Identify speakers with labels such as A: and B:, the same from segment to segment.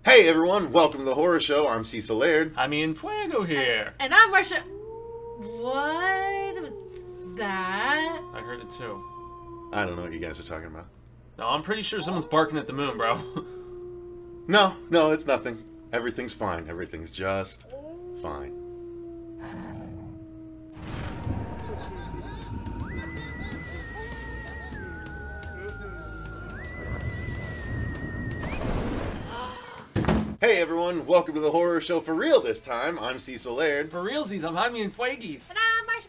A: Hey everyone, welcome to the horror show. I'm Cecil Laird.
B: Jaime and Fuego here.
C: And I'm Marcia. What was that?
B: I heard it too.
A: I don't know what you guys are talking about.
B: No, I'm pretty sure someone's barking at the moon, bro.
A: No, it's nothing. Everything's fine. Everything's just fine. Hey everyone, welcome to the horror show for real this time. I'm Cecil Laird.
B: For realsies, I'm Jaime and Fuegues.
C: And I'm Marcia.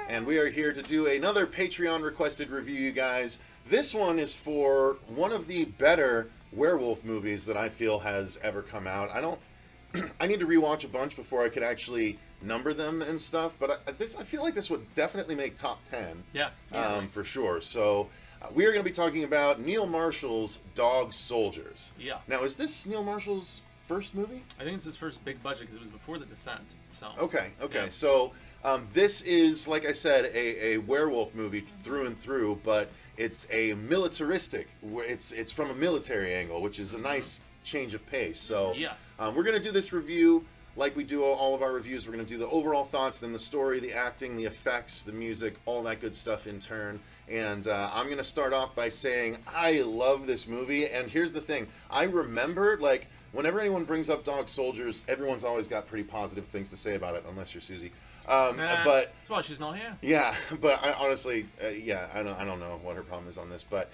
A: And we are here to do another Patreon requested review, you guys. This one is for one of the better werewolf movies that I feel has ever come out. I need to rewatch a bunch before I could actually number them and stuff, but I feel like this would definitely make top 10.
B: Yeah,
A: for sure. So we are going to be talking about Neil Marshall's Dog Soldiers.
B: Yeah.
A: Now, is this Neil Marshall's first movie?
B: I think it's his first big budget because it was before The Descent. So.
A: Okay.
B: Yeah.
A: So this is, like I said, a werewolf movie through and through, but it's a militaristic. It's from a military angle, which is a nice change of pace. So
B: yeah.
A: We're going to do this review like we do all of our reviews. We're going to do the overall thoughts, then the story, the acting, the effects, the music, all that good stuff in turn. And I'm going to start off by saying I love this movie. And here's the thing. I remember, like, whenever anyone brings up Dog Soldiers, everyone's always got pretty positive things to say about it, unless you're Susie. But
B: that's why she's not here.
A: Yeah, but I honestly, I don't know what her problem is on this, but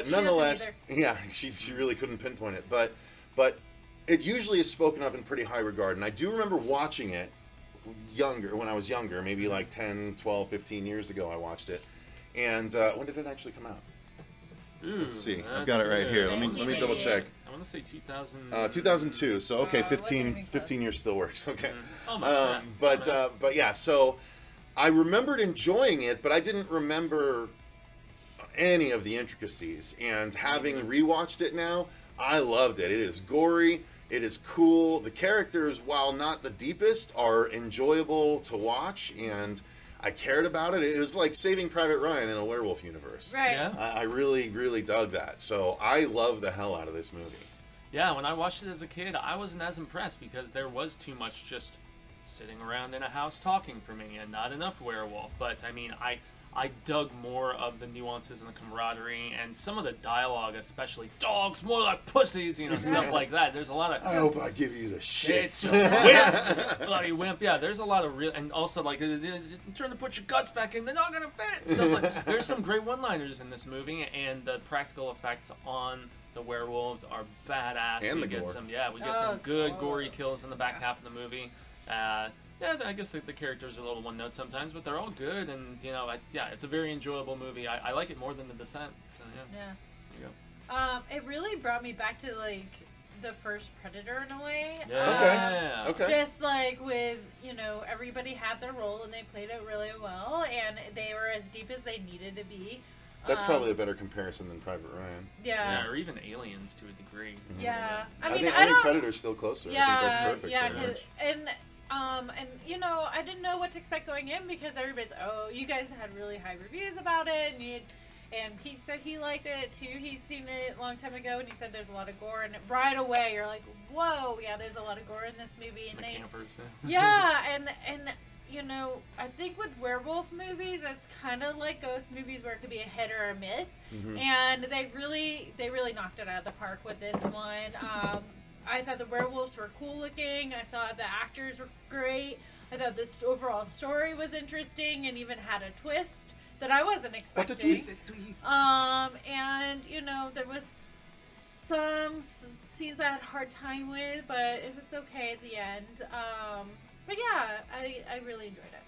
A: nonetheless, yeah, she really couldn't pinpoint it. But it usually is spoken of in pretty high regard, and I do remember watching it when I was younger, maybe like 10, 12, 15 years ago. I watched it, and when did it actually come out?
B: Ooh,
A: let's see. I've got it right here. Let me double check.
B: I want to say 2000.
A: 2002. So okay, 15 years still works. Okay.
B: Oh my God.
A: But yeah. So I remembered enjoying it, but I didn't remember any of the intricacies. And having rewatched it now, I loved it. It is gory. It is cool. The characters, while not the deepest, are enjoyable to watch, and I cared about it. It was like Saving Private Ryan in a werewolf universe.
C: Right.
B: Yeah.
A: I really, really dug that. So I love the hell out of this movie.
B: Yeah, when I watched it as a kid, I wasn't as impressed because there was too much just sitting around in a house talking for me and not enough werewolf. But, I mean, I dug more of the nuances and the camaraderie and some of the dialogue, especially dogs more like pussies, stuff like that. There's a lot of...
A: I hope I give you the shit.
B: It's a wimp. Bloody wimp. Yeah, there's a lot of real... And also, like, trying to put your guts back in, they're not going to fit. So, like, there's some great one-liners in this movie, and the practical effects on the werewolves are badass.
A: And
B: we get
A: gore.
B: some good gory kills in the back half of the movie. Yeah, I guess the characters are a little one-note sometimes, but they're all good, and, it's a very enjoyable movie. I like it more than The Descent, so, yeah. There you go.
C: It really brought me back to, like, the first Predator in a way.
B: Yeah.
A: Okay.
C: Just, like, with, everybody had their role, and they played it really well, and they were as deep as they needed to be.
A: That's probably a better comparison than Private Ryan.
C: Yeah.
B: Or even Aliens to a degree.
A: Mm-hmm.
C: Yeah.
A: I think Predator's still closer.
C: Yeah,
A: I think that's perfect.
C: yeah,
A: pretty much.
C: and I didn't know what to expect going in because everybody's, you guys had really high reviews about it, and Pete said he liked it too. He's seen it a long time ago, and he said there's a lot of gore, and right away you're like, whoa, yeah, there's a lot of gore in this movie, and
B: The campers.
C: yeah, and I think with werewolf movies, it's kind of like ghost movies where it could be a hit or a miss, and they really knocked it out of the park with this one. I thought the werewolves were cool looking. I thought the actors were great. I thought this overall story was interesting and even had a twist that I wasn't expecting.
A: What a twist!
C: And there was some scenes I had a hard time with, but it was okay at the end. But yeah, I really enjoyed it.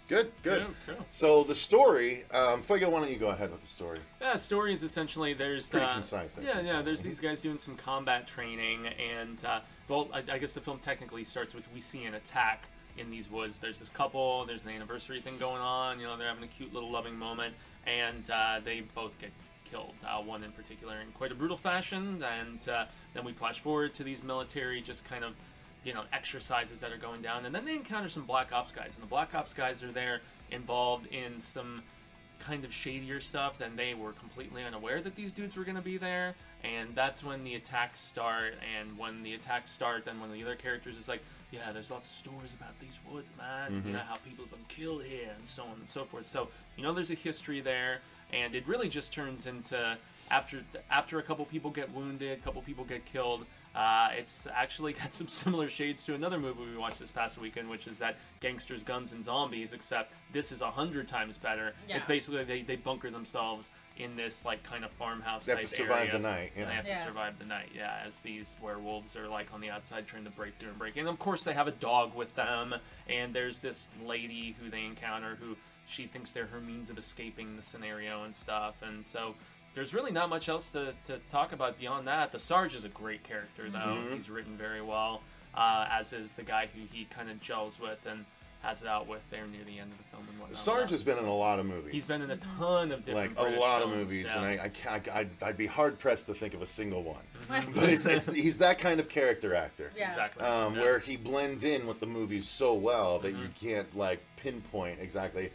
A: Good.
B: Cool.
A: So the story, Fuego, why don't you go ahead with the story?
B: Yeah, the story is essentially there's
A: pretty concise.
B: There's these guys doing some combat training, and I guess the film technically starts with we see an attack in these woods. There's this couple. There's an anniversary thing going on. They're having a cute little loving moment, and they both get killed. One in particular in quite a brutal fashion, and then we flash forward to these military just kind of exercises that are going down, and then they encounter some Black Ops guys, and the Black Ops guys are there involved in some kind of shadier stuff, then they were completely unaware that these dudes were going to be there. And that's when the attacks start. And when the attacks start, then one of the other characters is like, yeah, there's lots of stories about these woods, man. You know, how people have been killed here and so on and so forth. So, you know, there's a history there. And it really just turns into, after a couple people get wounded, a couple people get killed, it's actually got some similar shades to another movie we watched this past weekend, which is that Gangsters, Guns, and Zombies, except this is 100 times better.
C: Yeah.
B: It's basically they bunker themselves in this like kind of farmhouse
A: They
B: type
A: have to survive
B: area,
A: the night. Yeah.
B: and they have to survive the night, as these werewolves are like on the outside trying to break through and break in. And of course they have a dog with them, and there's this lady who they encounter who she thinks they're her means of escaping the scenario and stuff. And so there's really not much else to talk about beyond that. The Sarge is a great character, though. He's written very well, as is the guy who he kind of gels with and has it out with there near the end of the film and whatnot.
A: Sarge has been in a lot of movies.
B: He's been in a ton of different
A: like a
B: British
A: lot of
B: films,
A: movies,
B: yeah.
A: and I'd be hard pressed to think of a single one. But he's that kind of character actor.
C: Yeah.
B: Exactly.
A: Where he blends in with the movies so well that you can't like pinpoint exactly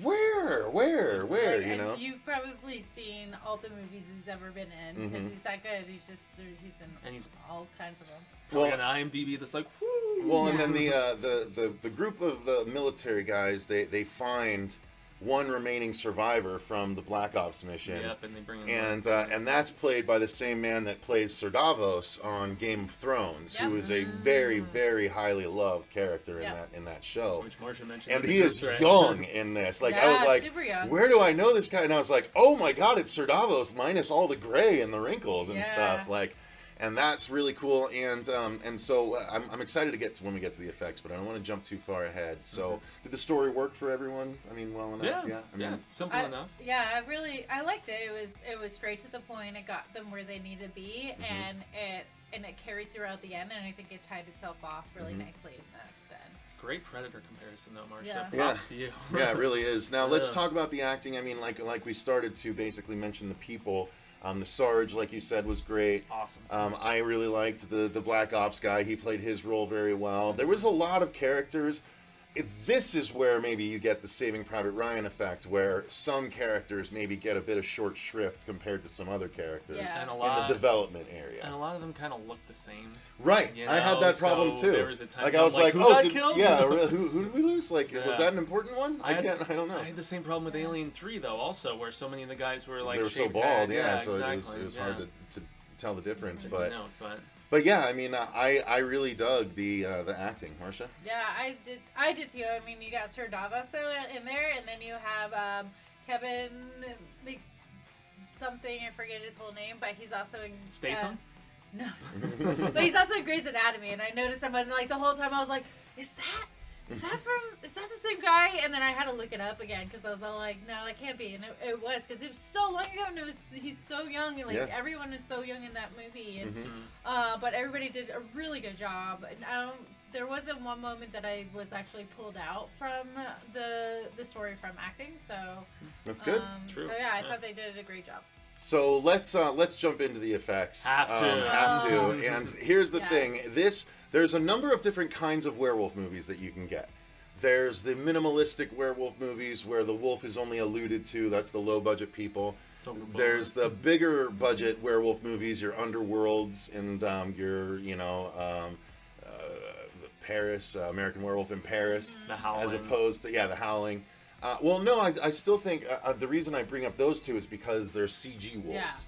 A: where,
C: Like,
A: you know.
C: You've probably seen all the movies he's ever been in because he's that good. He's in all kinds of them.
B: Well, an IMDb that's like, whoo!
A: Well, and then the group of the military guys, they find one remaining survivor from the Black Ops mission.
B: Yep, and they bring him
A: and that's played by the same man that plays Sir Davos on Game of Thrones, who is a very, very highly loved character in that show.
B: which Marcia mentioned.
A: And he is young in this. Like, I was like,
C: super young.
A: where do I know this guy? And I was like, oh my god, it's Sir Davos minus all the gray and the wrinkles and stuff. Like, and that's really cool. And so I'm excited to get to when we get to the effects, but I don't want to jump too far ahead. So did the story work for everyone? I mean, well enough.
B: Yeah, simple enough.
C: Yeah, I liked it. It was straight to the point. It got them where they needed to be, and it carried throughout the end. And I think it tied itself off really nicely in the end.
B: Great Predator comparison, though, Marcia.
C: Yeah.
B: Props to you.
A: Yeah, it really is. Now let's talk about the acting. I mean, like we started to basically mention the people. The Sarge, like you said, was great.
B: Awesome.
A: I really liked the Black Ops guy. He played his role very well. There was a lot of characters. This is where maybe you get the Saving Private Ryan effect, where some characters maybe get a bit of short shrift compared to some other characters
B: And
A: in the development area.
B: And a lot of them kind of look the same.
A: Right.
B: You know?
A: I had that problem
B: So
A: too.
B: there was a time
A: Like I was like,
B: who
A: oh,
B: got killed?
A: yeah, who did we lose? Like, was that an important one? I don't know.
B: I had the same problem with Alien 3, though, also, where so many of the guys were like
A: they were so
B: shaved
A: bald,
B: head.
A: yeah. So
B: exactly.
A: it was hard to tell the difference,
B: But
A: yeah, I mean, I really dug the acting, Marcia.
C: Yeah, I did too. I mean, you got Sir Davos in there, and then you have Kevin something. I forget his whole name, but he's also in
B: Statham.
C: No, but he's also in Grey's Anatomy, and I noticed him, and like the whole time I was like, is that the same guy? And then I had to look it up again because I was all like, no, that can't be. And it was because it was so long ago, and he's so young, and like everyone is so young in that movie, and but everybody did a really good job. And there wasn't one moment that I was actually pulled out from the story from acting, so
A: that's good.
B: True.
C: So yeah, I thought they did a great job.
A: So let's jump into the effects.
B: Have
A: to. And here's the thing: there's a number of different kinds of werewolf movies that you can get. There's the minimalistic werewolf movies where the wolf is only alluded to. That's the low budget people. There's the bigger budget werewolf movies, your Underworlds and your Paris, American Werewolf in Paris,
B: The Howling.
A: as opposed to The Howling. Well, no, I still think the reason I bring up those two is because they're CG wolves.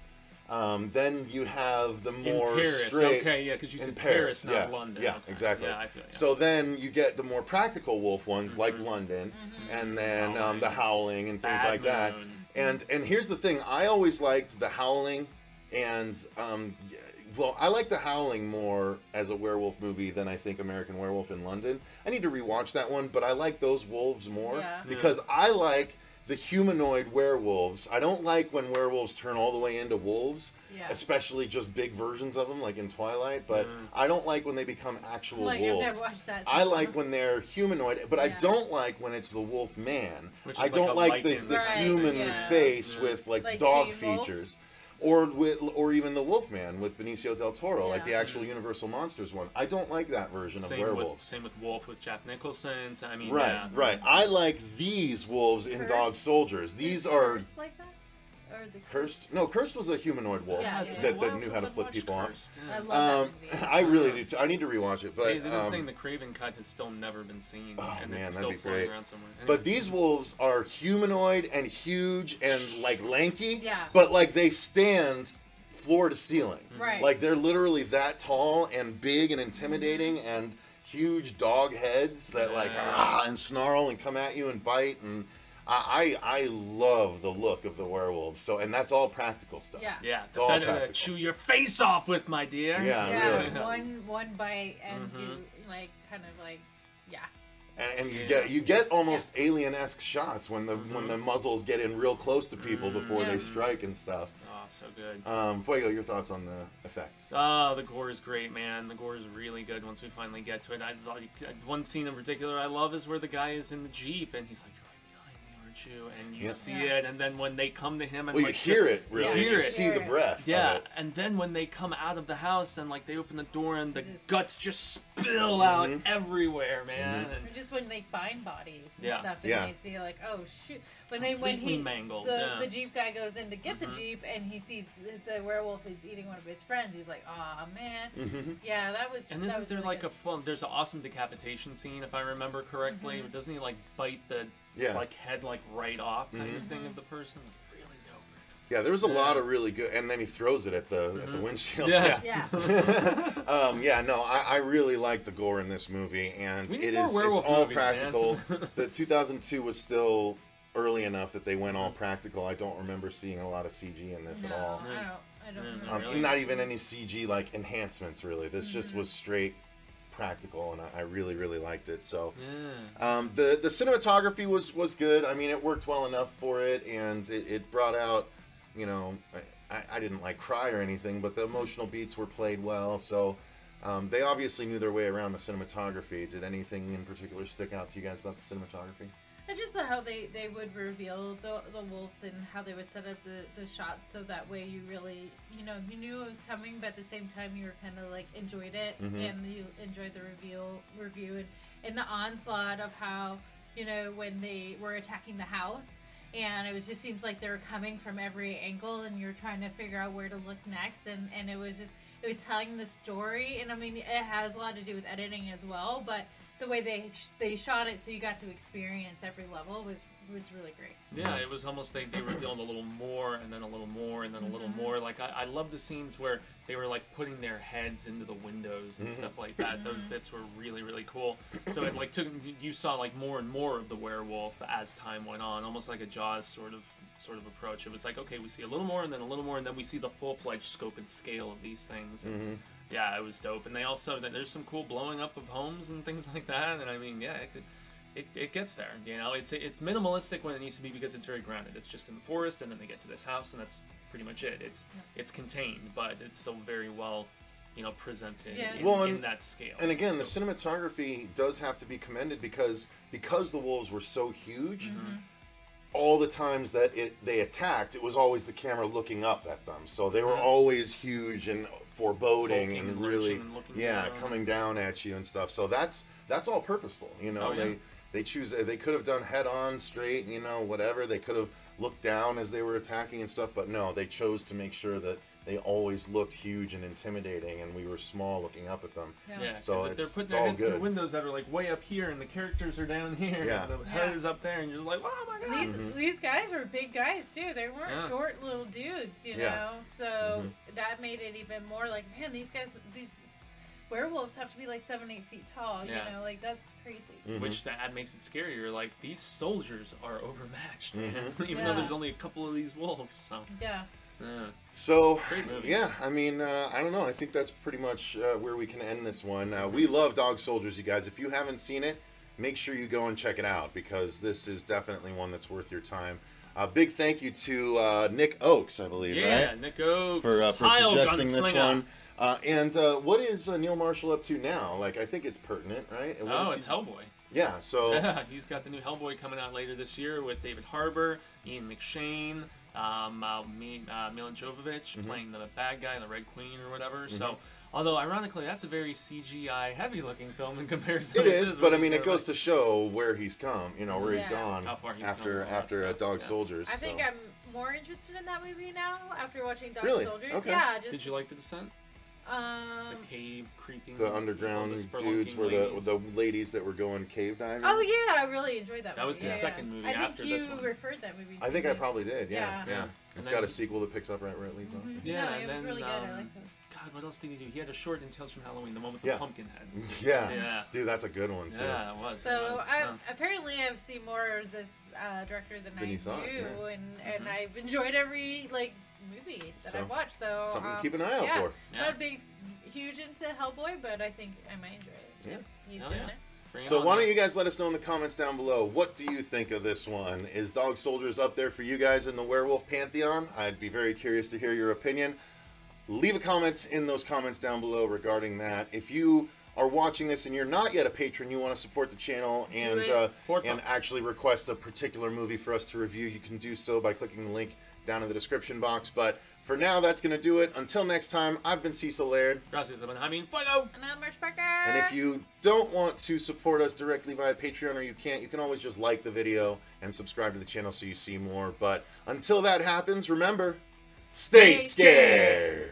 A: Then you have the more
B: in Paris.
A: straight.
B: Okay, yeah, because you said Paris, not London.
A: Yeah,
B: Okay.
A: exactly.
B: Yeah, I feel,
A: So then you get the more practical wolf ones like London, and then
B: Howling.
A: the Howling and things
B: Bad
A: like that.
B: Moon.
A: And here's the thing: I always liked the Howling, and I like the Howling more as a werewolf movie than I think American Werewolf in London. I need to rewatch that one, but I like those wolves more because I like the humanoid werewolves. I don't like when werewolves turn all the way into wolves, especially just big versions of them, like in Twilight. But I don't like when they become actual wolves.
C: I've never watched that.
A: I like when they're humanoid, but I don't like when it's the wolf man.
B: Which is
A: I don't like the
B: lichen.
A: human face with like dog
C: Teen Wolf.
A: features. or even the Wolfman with Benicio del Toro, like the
C: Yeah.
A: actual Universal Monsters one. I don't like that version of werewolves.
B: Same with Wolf with Jack Nicholson. So, I mean,
A: Right,
B: yeah.
A: right. I like these wolves in
C: Cursed?
A: Dog Soldiers. These
C: Is
A: are
C: Cursed like that? Or the
A: Cursed. No, Cursed was a humanoid wolf
C: Yeah,
B: It's
C: yeah.
B: been a
A: that
B: while
A: knew how
B: since
A: to
B: I've
A: flip
B: watched
A: people off.
B: Cursed,
C: I
B: yeah.
C: love that movie.
A: I really do too. I need to rewatch it, but
B: They've been saying the Craven cut has still never been seen,
A: Oh,
B: and
A: man,
B: it's
A: that'd
B: still
A: be
B: floating
A: great.
B: around somewhere. Anyway.
A: but these wolves are humanoid and huge and like lanky.
C: Yeah.
A: But like they stand floor to ceiling.
C: Right.
A: Like they're literally that tall and big and intimidating and huge dog heads that like
B: Yeah.
A: and snarl and come at you and bite, and I love the look of the werewolves. So, and that's all practical stuff.
C: Yeah.
B: yeah,
A: all
B: better
A: practical.
B: chew your face off with, my dear.
A: Yeah,
C: Yeah,
A: really.
C: one bite and
B: Mhm.
C: do like kind of like yeah.
A: And
B: Yeah.
A: you get almost alien-esque shots when the muzzles get in real close to people before they
C: Yeah.
A: strike and stuff.
B: Oh, so good.
A: Fuego, your thoughts on the effects?
B: Oh, the gore is great, man. The gore is really good once we finally get to it. One scene in particular I love is where the guy is in the Jeep and he's like, "You're right behind me, aren't you?" And you
A: Yeah.
B: see
C: Yeah.
B: it, and then when they come to him and
A: Well,
B: like
A: you hear
B: just-
A: it really.
B: You
A: You
B: hear it.
A: see the breath. of
B: Yeah,
A: it.
B: and then when they come out of the house and like they open the door and the
C: Just-
B: guts just spill out
A: Mhm.
B: everywhere, man.
C: Or just when they find bodies and
B: Yeah.
C: stuff, and
A: Yeah.
C: they see like, oh shoot. When
B: Completely
C: he
B: mangled,
C: the
B: yeah.
C: the Jeep guy goes in to get the
B: Mhm.
C: Jeep and he sees the werewolf is eating one of his friends, he's like, oh man.
A: Mhm.
C: Yeah, that was.
B: And
C: that
B: isn't
C: was
B: there
C: really
B: like
C: good.
B: a fun? There's an awesome decapitation scene, if I remember correctly.
C: Mhm.
B: Doesn't he like bite the
A: Yeah.
B: like head like right off kind of
C: Mhm.
B: thing of the person? Really dope.
A: Yeah, there was a
B: Yeah.
A: lot of really good, and then he throws it at the
B: Mhm.
A: windshield.
B: Yeah.
C: Yeah.
A: Yeah, no, I really like the gore in this movie, and
B: We need
A: it
B: more
A: is it's
B: werewolf
A: all
B: movies,
A: practical.
B: man.
A: The 2002 was still early enough that they went all practical. I don't remember seeing a lot of CG in this
C: No,
A: at all.
C: I don't
B: Yeah,
C: remember.
B: really?
A: Not even any CG like enhancements really. This just was straight practical, and I really really liked it. So
B: Yeah.
A: the cinematography was good. I mean, it worked well enough for it, and it brought out, you know, I didn't like cry or anything, but the emotional beats were played well. So they obviously knew their way around the cinematography. Did anything in particular stick out to you guys about the cinematography?
C: I just thought how they would reveal the wolves and how they would set up the shots so that way you really, you know, you knew it was coming, but at the same time you were kind of like enjoyed it
A: Mhm.
C: and you enjoyed the review and the onslaught of how, you know, when they were attacking the house and it was just seems like they were coming from every angle and you're trying to figure out where to look next and it was telling the story, and I mean it has a lot to do with editing as well, but the way they shot it so you got to experience every level was really great.
B: Yeah, it was almost they revealed a little more and then a little more and then a little more. Like I love the scenes where they were like putting their heads into the windows and stuff like that. Those bits were really really cool. So it like you saw like more and more of the werewolf as time went on, almost like a Jaws sort of approach. It was like, okay, we see a little more and then a little more and then we see the full-fledged scope and scale of these things. And yeah, it was dope. And they also there's some cool blowing up of homes and things like that. And I mean, yeah, it gets there. You know, it's minimalistic when it needs to be because it's very grounded. It's just in the forest, and then they get to this house, and that's pretty much it. It's contained, but it's still very well, you know, presented in that scale.
A: And again, the cinematography does have to be commended because the wolves were so huge. All the times that they attacked, it was always the camera looking up at them. So they were always huge and foreboding
B: Poking
A: and
B: and
A: really,
B: lurching and looking down.
A: coming down at you and stuff. So that's all purposeful. You know,
B: Oh, yeah.
A: they could have done head on, straight, you know, whatever. They could have looked down as they were attacking and stuff, but no, they chose to make sure that they always looked huge and intimidating, and we were small looking up at them.
B: Yeah,
A: So
B: if they're
A: it's
B: putting their
A: all
B: heads through
A: good.
B: windows that are like way up here and the characters are down here
A: Yeah.
B: and the head is up there and you're just like, oh my god.
C: These guys were big guys too. They weren't
B: Yeah.
C: short little dudes, you
A: Yeah.
C: know. So that made it even more like, man, these werewolves have to be like 7-8 feet tall.
B: Yeah.
C: You know, like that's crazy.
B: Which that makes it scarier. Like, these soldiers are overmatched, man. Even though
C: Yeah.
B: there's only a couple of these wolves. So,
C: Yeah.
A: So,
B: Great movie.
A: yeah, I mean, I don't know. I think that's pretty much where we can end this one. We love Dog Soldiers, you guys. If you haven't seen it, make sure you go and check it out because this is definitely one that's worth your time. Big thank you to Nick Oakes, I believe,
B: yeah,
A: right?
B: Nick Oakes.
A: For
B: Heil,
A: suggesting this
B: gunslinger.
A: one. And what is Neil Marshall up to now? Like, I think it's pertinent, right? And what
B: Oh,
A: is
B: it's
A: he-
B: Hellboy.
A: Yeah, so...
B: Yeah, he's got the new Hellboy coming out later this year with David Harbour, Ian McShane, Milan Jovovich playing the bad guy, the Red Queen or whatever. So, although ironically, that's a very CGI heavy looking film in comparison.
A: It is, but I mean, it goes to show where he's come. You know, where he's gone
B: how far he's
A: after Dog Soldiers.
C: I think I'm more interested in that movie now after watching Dog
A: Really?
C: Soldiers.
A: Okay.
C: Yeah.
B: Did you like The Descent? The cave creeping.
A: The underground dudes were the ladies that were going cave diving.
C: Oh yeah, I really enjoyed that movie.
B: That was his second movie after this one.
C: I think you referred that movie to
A: I think
C: me.
A: I probably did, yeah.
B: And
A: It's
B: then
A: got a sequel that picks up right where it leaves off.
B: Yeah,
C: no,
B: and
C: it
B: then
C: was really good. I like those.
B: God, what else did he do? He had a short in Tales from Halloween, the one with the pumpkin head.
A: Yeah. Dude, that's a good one too.
B: Yeah, it was.
C: So apparently I've seen more of this director than I
A: you thought,
C: do, and I've enjoyed every movie that I've watched. So
A: something to keep an eye out for.
C: I'm not huge into Hellboy, but I think I might enjoy it.
A: Yeah,
C: he's doing it.
A: So why don't you guys let us know in the comments down below, what do you think of this one? Is Dog Soldiers up there for you guys in the werewolf pantheon? I'd be very curious to hear your opinion. Leave a comment in those comments down below regarding that. If you are watching this and you're not yet a patron, you want to support the channel and actually request a particular movie for us to review, you can do so by clicking the link down in the description box. But for now, that's going to do it. Until next time, I've been Cecil Laird.
B: Gracias, I've been Jaime Fuego.
C: And I'm Marcia Parker.
A: And if you don't want to support us directly via Patreon, or you can always just like the video and subscribe to the channel so you see more. But until that happens, remember, stay scared.